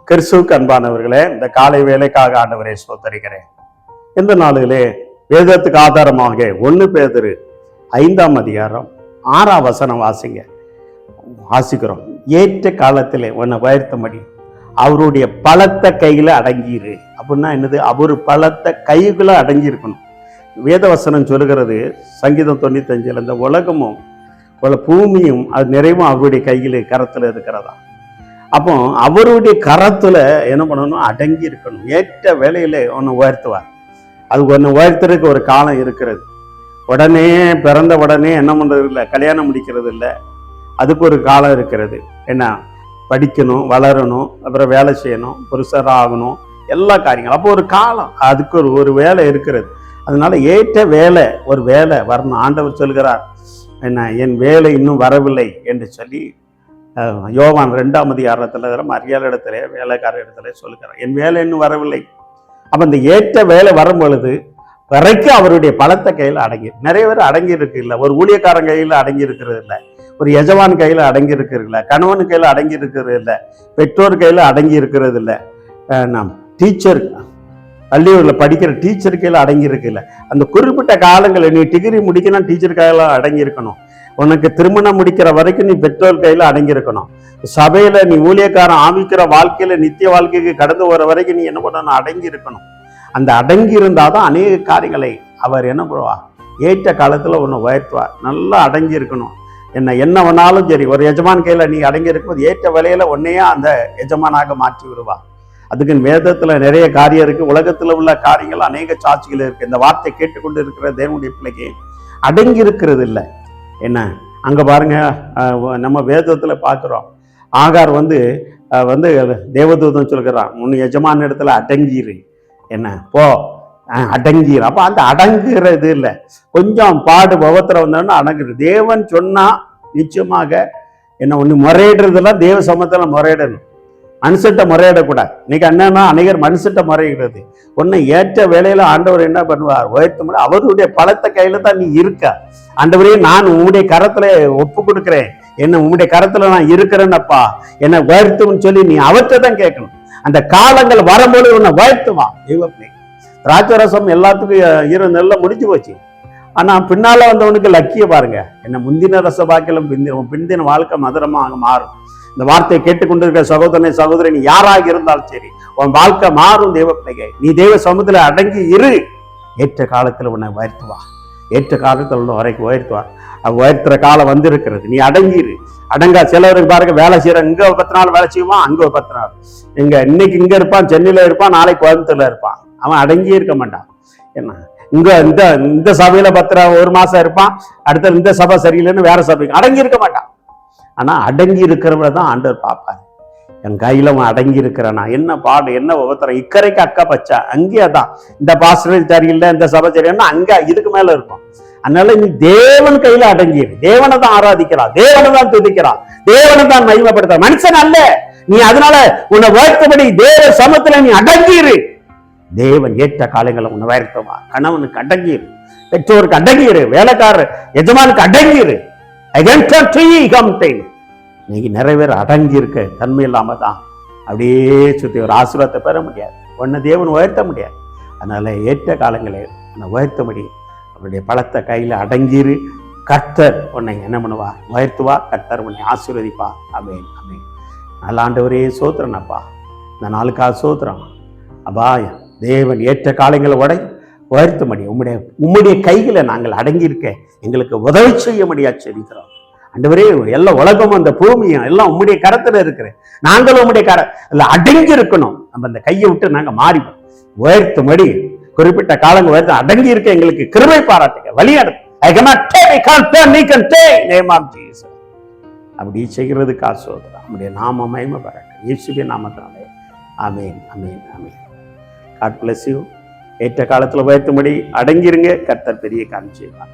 கிறிஸ்துவுக்கு அன்பானவர்களே, இந்த காலை வேலைக்காக ஆண்டவரை ஸ்தோத்தரிக்கிறேன். இந்த நாளிலே வேதத்துக்கு ஆதாரமாக 1 பேதுரு 5ஆம் அதிகாரம் 6ஆம் வசனம் வாசிக்கிறோம். ஏற்ற காலத்திலே உன்னை உயர்த்தும்படி அவருடைய பலத்த கையில அடங்கிரு. அப்படின்னா என்னது? அவரு பலத்த கைகளை அடங்கி இருக்கணும். வேதவசனம் சொல்லுகிறது, சங்கீதம் 95, இந்த உலகமும் பூமியும் அது நிறைவும் அவருடைய கையில் கரத்துல இருக்கிறதா. அப்போ அவருடைய கரத்துல என்ன பண்ணணும்? அடங்கி இருக்கணும். ஏற்ற வேலையில ஒன்று உயர்த்துவார். அது ஒன்று உயர்த்துறதுக்கு ஒரு காலம் இருக்கிறது. உடனே பிறந்த உடனே என்ன பண்றது இல்லை, கல்யாணம் முடிக்கிறது இல்லை. அதுக்கு ஒரு காலம் இருக்கிறது. என்ன, படிக்கணும், வளரணும், அப்புறம் வேலை செய்யணும், புருஷராக ஆகணும், எல்லா காரியங்களும். அப்போ ஒரு காலம், அதுக்கு ஒரு வேலை இருக்கிறது. அதனால ஏற்ற வேலை, ஒரு வேலை வரணும். ஆண்டவர் சொல்கிறார், என்ன, என் வேலை இன்னும் வரவில்லை என்று சொல்லி யோவான் 2ஆம் அதிகாரத்தில் மரியாதை இடத்துல வேலைக்கார இடத்துல சொல்லுகிறார், என் வேலை இன்னும் வரவில்லை. அப்போ இந்த ஏற்ற வேலை வரும் பொழுது வரைக்கும் அவருடைய பலத்த கையில் அடங்கி, நிறைய பேர் அடங்கி இருக்கு இல்லை. ஒரு ஊழியக்காரன் கையில் அடங்கி இருக்கிறது இல்லை, ஒரு எஜமான் கையில் அடங்கி இருக்கிறது இல்லை, கணவன் கையில் அடங்கி இருக்கிறது இல்லை, பெற்றோர் கையில் அடங்கி இருக்கிறது இல்லை, நாம் டீச்சர் பள்ளியூரில் படிக்கிற டீச்சர் கையில் அடங்கி இருக்கு இல்லை. அந்த குறிப்பிட்ட காலங்களில் நீ டிகிரி முடிக்கணும், டீச்சர் கையில் அடங்கி இருக்கணும். உனக்கு திருமணம் முடிக்கிற வரைக்கும் நீ பெற்றோர் கையில் அடங்கி இருக்கணும். சபையில நீ ஊழியக்காரன் ஆவிக்கிற வாழ்க்கையில நித்திய வாழ்க்கைக்கு கடந்து வர வரைக்கும் நீ என்ன பண்ணணும்? அடங்கி இருக்கணும். அந்த அடங்கி இருந்தாதான் அநேக காரியங்களை அவர் என்ன பண்ணுவார்? ஏற்ற காலத்துல உன்னை உயர்த்துவார். நல்லா அடங்கி இருக்கணும். என்ன வேணாலும் சரி, ஒரு எஜமான் கையில நீ அடங்கி இருக்கும்போது ஏற்ற வேலையில உன்னையே அந்த எஜமானாக மாற்றி விடுவார். அதுக்கு வேதத்துல நிறைய காரியம் இருக்கு. உலகத்துல உள்ள காரியங்கள் அநேக சாட்சிகள் இருக்கு. இந்த வார்த்தை கேட்டுக்கொண்டு இருக்கிற தேவனுடைய பிள்ளைக்கு அடங்கி இருக்கிறது இல்லை. என்ன, அங்க பாருங்க, நம்ம வேதத்துல பார்க்கிறோம், ஆகார் வந்து தேவதூதன் சொல்கிறான், உன் எஜமான இடத்துல அடங்கிரு, என்ன போ அடங்கிரு. அப்ப அந்த அடங்குறது இல்லை, கொஞ்சம் பாடு பவத்துல வந்தோன்னா அடங்குறது. தேவன் சொன்னா நிச்சயமாக என்ன, ஒன்று முறையிடுறதுலாம் தேவ சமத்துல முறையிடணும், மனுஷட்ட முறையிடக்கூடாது. இன்னைக்கு என்னன்னா அநேகர் மனுஷட்ட முறையிடுறது. ஒன்னு ஏற்ற வேலையில ஆண்டவர் என்ன பண்ணுவார்? உயர்த்த முடியும். அவருடைய பலத்த கையில தான் நீ இருக்க. ஆண்டவரே, நான் உங்களுடைய கரத்துல ஒப்பு கொடுக்கிறேன், என்ன உங்களுடைய கரத்துல நான் இருக்கிறேன்னப்பா, என்ன உயர்த்தும்னு சொல்லி நீ அவற்றை தான் கேட்கணும். அந்த காலங்கள் வரும்போது உன்னை உயர்த்துவான். திராட்சரசம் எல்லாத்துக்கும் நெல்ல முடிஞ்சு போச்சு. ஆனா பின்னால வந்தவனுக்கு லக்கிய பாருங்க, என்ன முந்தின ரச பாக்கிலும் பிந்தின வாழ்க்கை மதுரமாக மாறும். இந்த வார்த்தையை கேட்டுக்கொண்டிருக்கிற சகோதரனை சகோதரி, நீ யாராக இருந்தாலும் சரி, உன் வாழ்க்கை மாறும். தேவ பிள்ளைகை, நீ தேவ சமூகத்துல அடங்கி இரு. ஏற்ற காலத்துல உன்னை உயர்த்துவா. ஏற்ற காலத்துல உன்னை வரைக்கும் உயர்த்துவார். உயர்த்துற காலம் வந்திருக்கிறது. நீ அடங்கிரு. அடங்கா சிலவருக்கு பாருங்க, வேலை செய்யற இங்க 10 நாள் வேலை செய்வான், அங்க 10 நாள். இன்னைக்கு இங்க இருப்பான், சென்னையில இருப்பான், நாளைக்கு கோயம்புத்தூர்ல இருப்பான். அவன் அடங்கியே இருக்க மாட்டான். என்ன, இங்க இந்த சபையில 1 மாசம் இருப்பான், அடுத்த இந்த சபை சரியில்லைன்னு வேற சபைக்கு அடங்கி இருக்க மாட்டான். ஆனா அடங்கி இருக்கிறவரை தான் ஆண்டவர் பார்ப்பாரு. என் கையில அவன் அடங்கி இருக்கிறானா, என்ன பாடு, என்ன உபத்திரம், இக்கரைக்கு அக்கா பச்சா, அங்கேயே தான். இந்த பாஸ்டர் சரியில்லை, இந்த சபை சரியில்லைன்னா அங்க இதுக்கு மேல இருக்கும். அதனால நீ தேவன் கையில அடங்கிடு. தேவனை தான் ஆராதிக்கிறா, தேவனை தான் துதிக்கிறா, தேவனை தான் மகிமைப்படுத்த, மனுஷன் அல்ல. நீ அதனால உன்னை உயர்த்தபடி தேவ சமத்துல நீ அடங்கிரு. தேவன் ஏற்ற காலங்களை உன்னை உயர்த்துவா. கணவனுக்கு அடங்கிரு, பெற்றோருக்கு அடங்கிரு, வேலைக்காரர் எஜமானுக்கு அடங்கிரு. இன்னைக்கு நிறைய பேர் அடங்கி இருக்க தன்மை இல்லாம தான் அப்படியே சுத்தி ஒரு ஆசீர்வாதத்தை பெற முடியாது, உன்னை தேவன் உயர்த்த முடியாது. அதனால ஏற்ற காலங்களை உன்னை உயர்த்த முடியும். அவருடைய பலத்த கையில அடங்கிரு. கர்த்தர் உன்னை என்ன பண்ணுவா? உயர்த்துவா. கர்த்தர் உன்னை ஆசீர்வதிப்பா. ஆமென், ஆமென். நல்ல ஆண்டவரே, சோத்திரம் அப்பா, இந்த நாளுக்காக சோத்திரம் அப்பா. தேவன் ஏற்ற காலங்களை உயர்த்த முடியும். உம்முடைய கைகளை நாங்கள் அடங்கி இருக்க எங்களுக்கு உதவி செய்ய முடியா செலுத்துறோம். ஆண்டவரே, எல்லா உலகம் அந்த பூமியும் எல்லாம் உம்முடைய கரத்துல இருக்கிறேன். நாங்களும் உம்முடைய அடங்கி இருக்கணும். நம்ம அந்த கையை விட்டு நாங்க மாறிப்போம். உயர்த்தும்படி குறிப்பிட்ட காலங்கள் உயர்த்த அடங்கி இருக்க எங்களுக்கு கிருபை பாராட்டுங்க, வழியாடு. அப்படி செய்கிறதுக்கு ஆசோதரம். நம்முடைய நாம மகிமை பாராட்டு இயேசுவின் நாமத்தினாலே. ஆமென், ஆமென், ஆமென். God bless you. ஏற்ற காலத்துல உயர்த்தும்படி அடங்கிருங்க. கர்த்தர் பெரிய காரியம் செய்வார்.